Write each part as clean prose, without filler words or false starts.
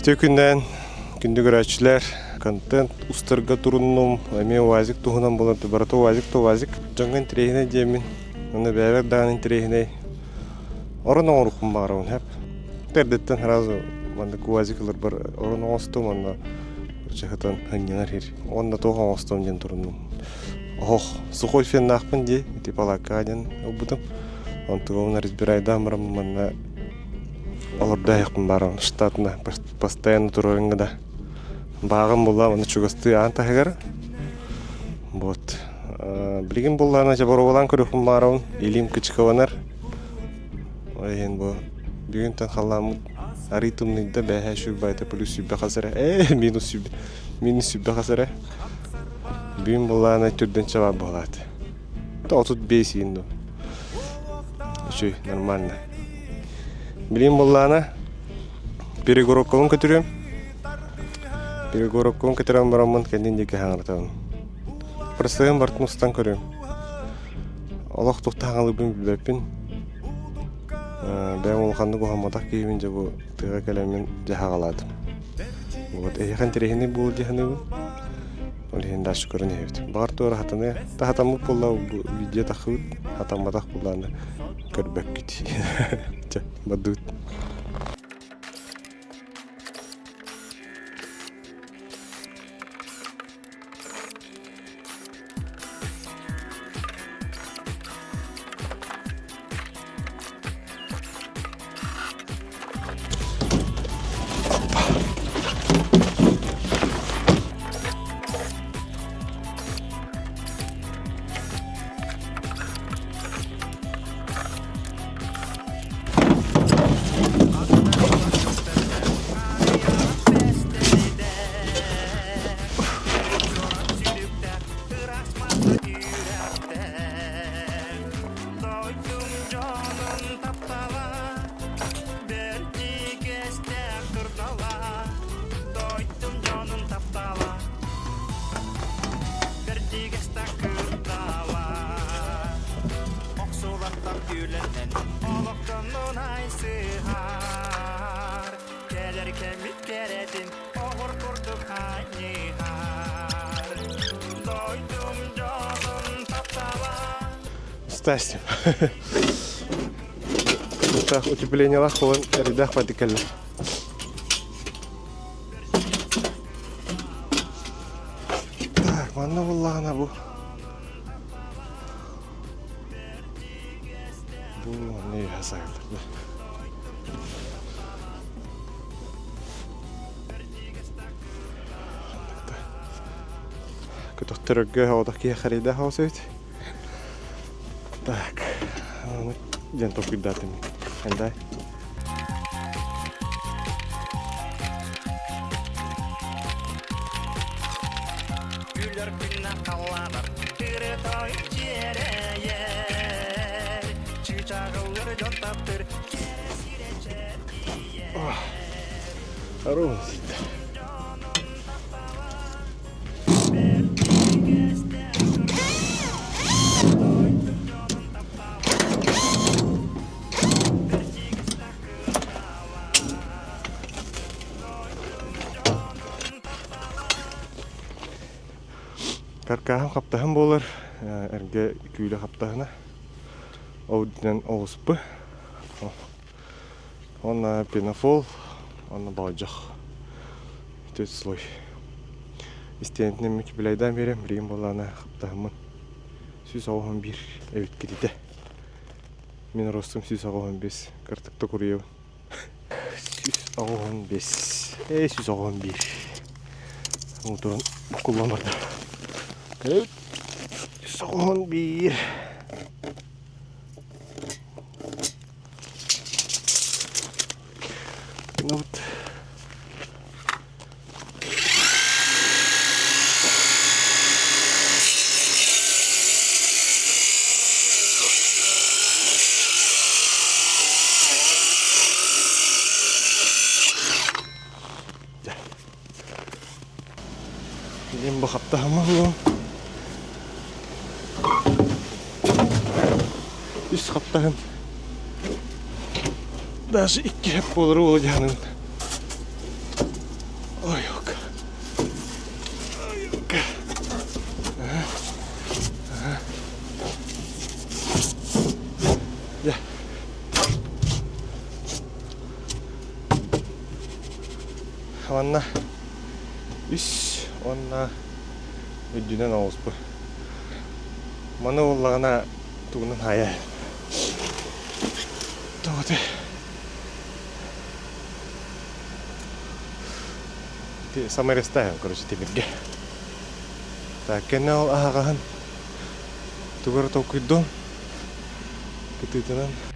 Tökünden gündü görəçlər kontent ustarga turunum эме вазик туһунан болан барата вазик жаңган трейне демен аны бәбәр даганын трейне орын орукум барым хәп тердеттен сразу манда вазиклар бар орын остум анда чахатан ханнар хир онда тоған остум ден турунум ох сухой фен нахпын ди тип алакаден убудым он тугон разбирайдам мана олорда якын барам штатна постоянно турганда багым була аны чугасты антагар вот билген булларына жаборолан көрөкүм барам илим кычкаванар ойен бу бүгүн тан халам аритумнда бәһә шу байта плюс сүббә хасара минус сүббә хасара бүгүн булларына түрдөн чаба болат то тут бесинду шу нормально билим булларына перегороккон көтөрөм перегороккон көтөрөм барамын кендиндеки хаңыртам Просыгым бартмустан көрөм. Аллах туктагалы билбеппин. Бәм улганды гохамадак кийимин жабу тыга келемен жахагаладым. Вот эхан терехини бул жаханы. Ол хенда шүкөрүн эбит. Бар тора хатаны тахатамы болла видео тахыт хатамадак булланы көрбөк кити. Бадут. Стасим. Так, утепление лахован, рядах потекали. Так, манна булла ана бу. Бу не хасагылар. Көтөктөргө одакия харида хаусет. Так, jangan topi datang, andai. Harus. Каркаһым каптаһым болар, эрге күйле каптаһына. Оудинен оуспы. Онна пенофол, онна баджах. Төт слой. Истентнем мик билайдан берем, билген болана каптаһымын. Сүз оуһын бир, эбит китите. Мен ростум сүз оуһын бес, картыкта курыйым. Сүз оуһын бес. Сүз оуһын бир. Моторун кулланмады. Evet. Son bir. Not. Ini bakap tahamu. Üst kaptan даже iki hep olur olacağını манна үс онна үддүнен ауыспы. Маны олағына туғынан хая. Тоғыды. Самый ставим, короче, темирге. Так, кенне ол ағағын туғыр тоқыддон. Кететінен.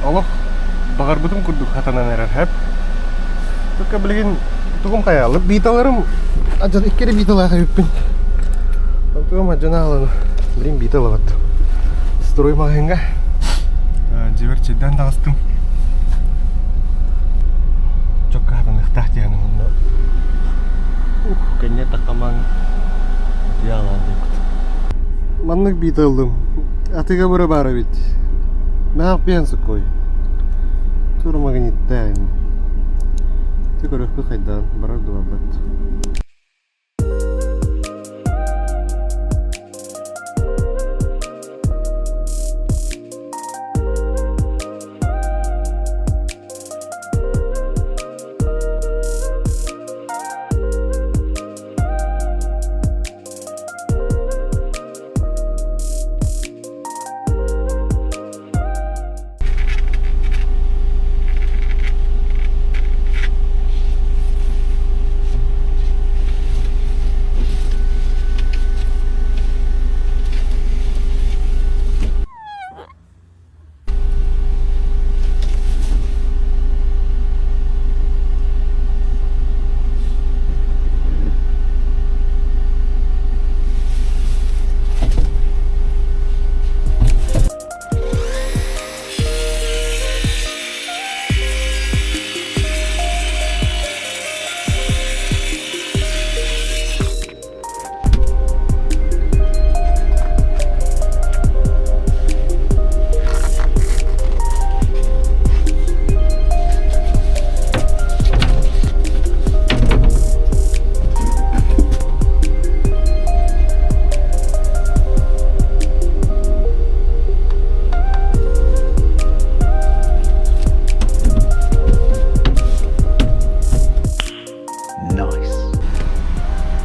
Allah bagar butum kurduk hatanan erer hep. Tuh bilgin tukum kayak lebih bitalarım aja ikkere bitalar hayıppın. Tukum aja nalan birin bitalar vat. Stroy mahenga. Jiver çeden dağıstım. Çok kahven ihtiyacı yani bunu. Kayaknya takamang jalan dikut. Manlık bitaldım. Atıga bura bara bit. Ne yapıyorsun koy? Turma gittin. Tekrar öpü kaydan barar dua bat.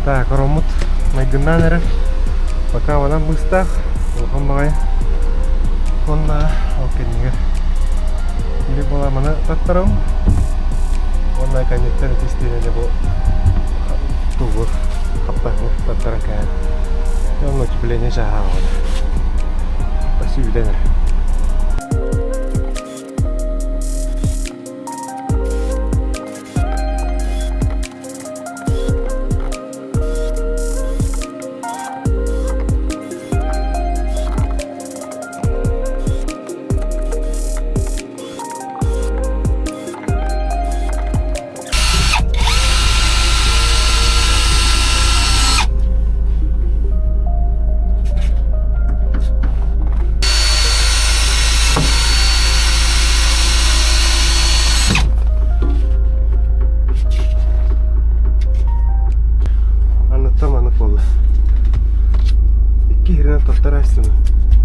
Так, ромут майгынан әрі пока ванан бұстақ олған бағай онна алкенігер или бола мана таттарым онна коннектен тестейіне бұл туғыр қаптағыр таттарым кәйін он ночепление жағағы оны баси үйденер.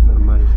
Нормально.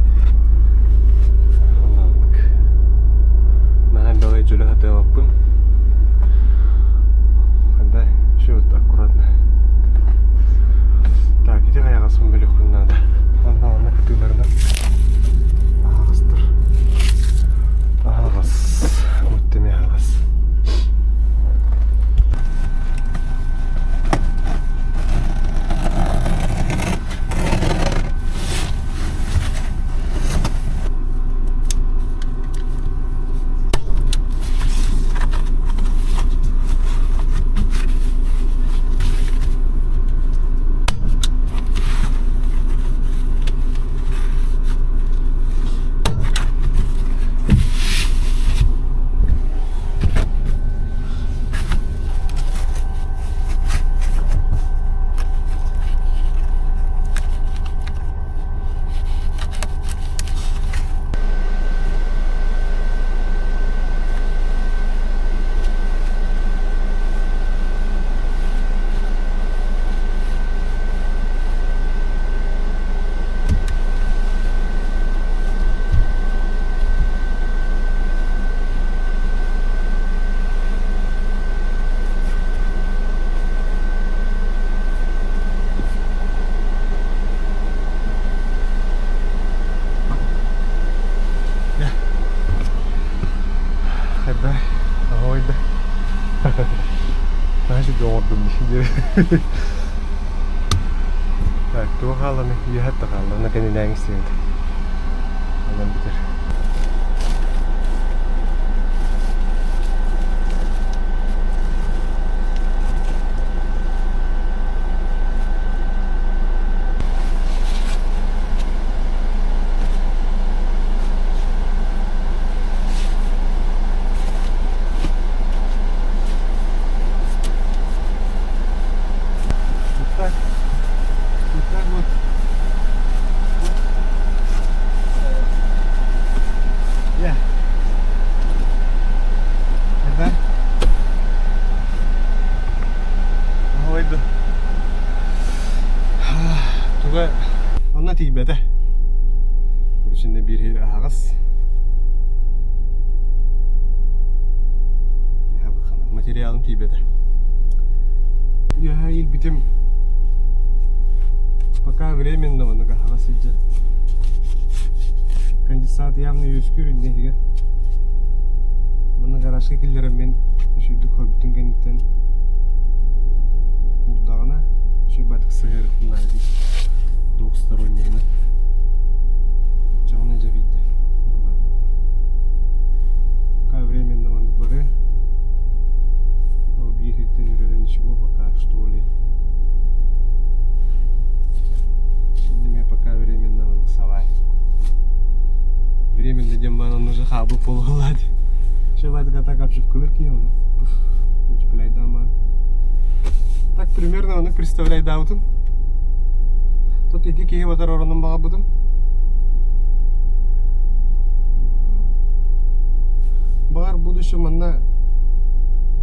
다시 병원도 미신데. Так, туга халаны, яхатта халаны кene нәңсеңде. Анан битер. Туга онна тийбеде. Бурчинде бир хер агас. Я бахана материалым тийбеде. Я ил битем. Пока временно онга агас иже. Конденсат явно өскүрүнде егер. Мына гаражга келдерем мен шүйдүк хойбутун кенеттен курдагына шөбатык сыгырын алды. Двухсторонние. Чего нельзя видеть? Нормально. Пока временно он говорит. А убегать ты не ничего пока что ли. Мне пока временно он совай. Временно дембан он уже хабу полгладь. Шевать гата капши в кулырки он. Учпляй дама. Так примерно он представляет даутом. Тут iki kehi batar oranın bağa budım. Bağır budu şu manna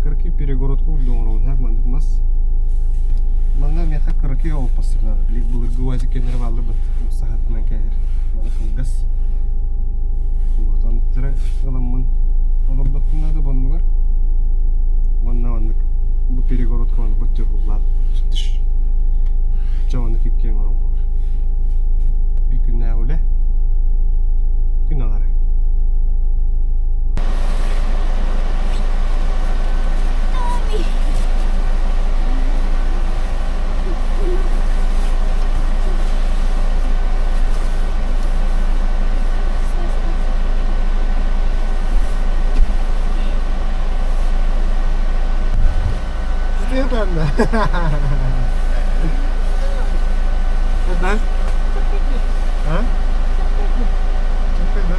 kırkı перегородку удоңрон хак мандык мас. Манна меха кыркы ол пасырнар. Билик булыргы вази кенер балды бит. Сахат мен кәер. Мана кылгас. Вот он тирә гыламмын. Алып докуннады бонмугар. Манна бу перегородку аны бөттөр буллады. Тиш. Жауны кипкен орон бар. Bir gün ne öyle? Gün ağrı. Neden? Neden? Ha? Neden?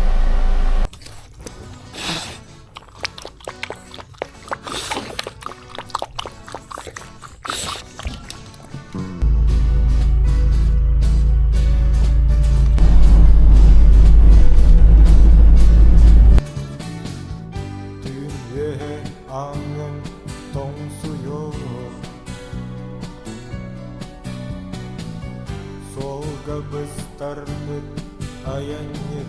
뒤에 안녕 동수요 солга быстарбыт аяннет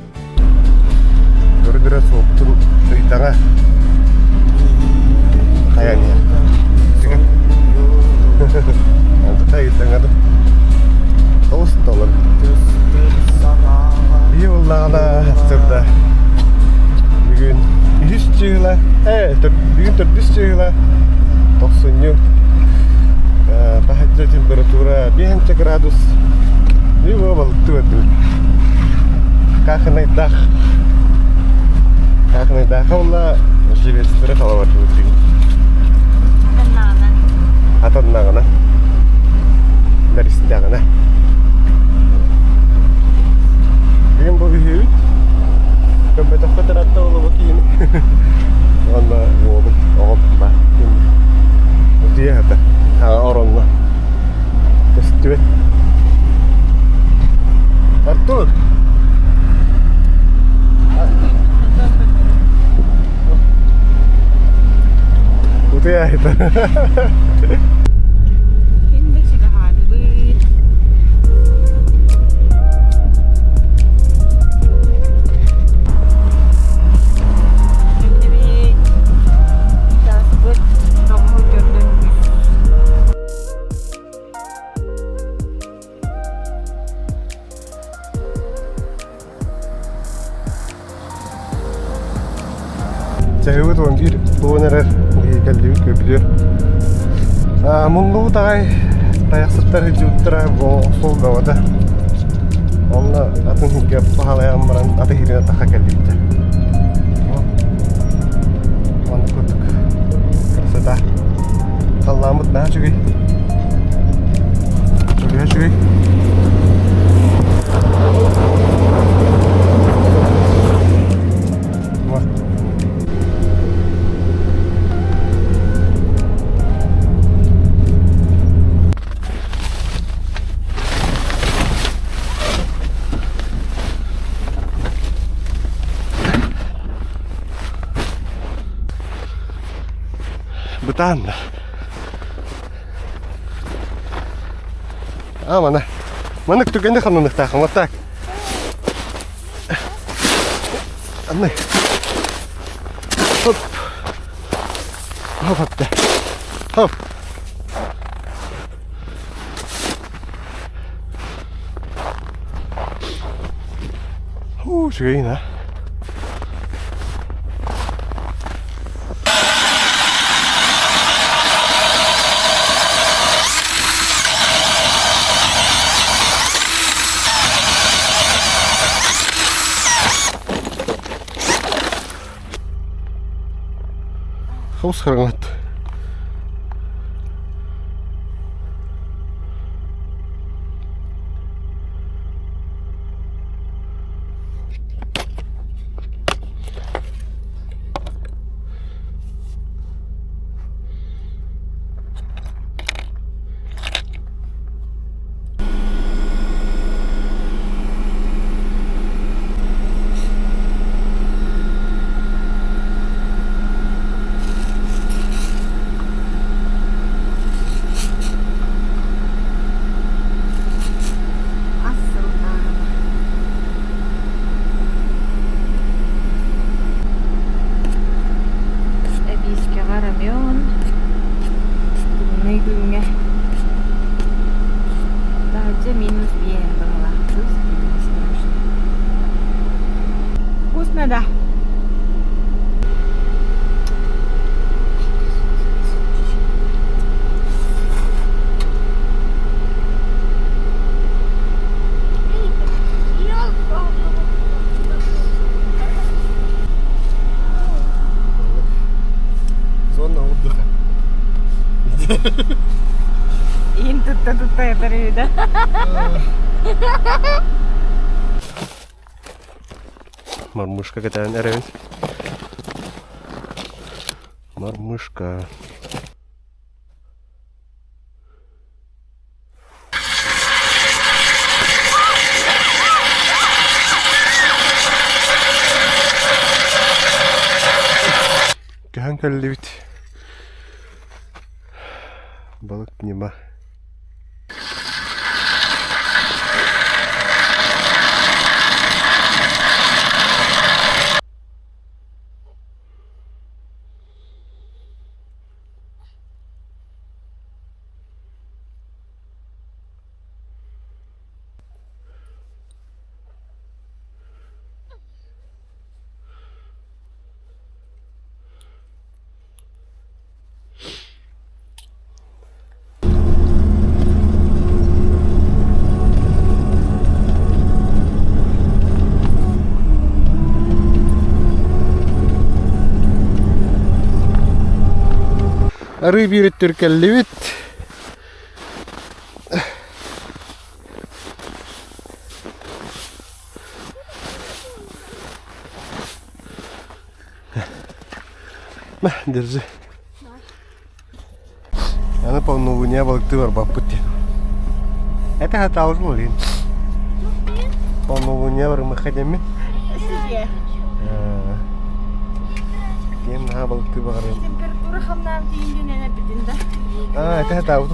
Көрдірі соқтың сұйтаңа қаяния Сігін Анты қайыттаңады Тоғысын толыр Бей олағана сұрда Бүгін 100 жыла Бүгін 400 жыла 90 Тахаджа температура 5 градус И вовал туату Каханай дах Олла Живестері қалавар туату Атаннағына Нәрістіғына Бүгін бұл үйет Көмбет қытыратта олы кейіні Онна оғым ба Өтіе хата Оронна Көстібет Артур Өтіе хата Saya itu wanggir, bawa nerer, келдик көпүдө. Мунду тагай таяқсыптар жуттыра бо солгавада. Онна атын хиге пахалаям баран аты хирина таха келдикте. Он көтүк. Красота. Қалламыт на чугай. Чугай. Бытан. Mana ketuknya kan nak tak kamu tak. Aneh. Hop. Hop dah. Hop. Segini nah. Haus hangat. Да. Зона отдыха. Ин тут это видно. Мармышка какая-то, наверное. Мармышка. Кәһән кәлле бит. Балык нема. Arı bir Türkelli bit. Nah, держи. Она полновыня балыкты бар баппыте. Это хатауз болин. Полновыня бар махадями. Себе. Кем на балыкты бар. Температура хамнам тиюнен битинде. Это хатауз.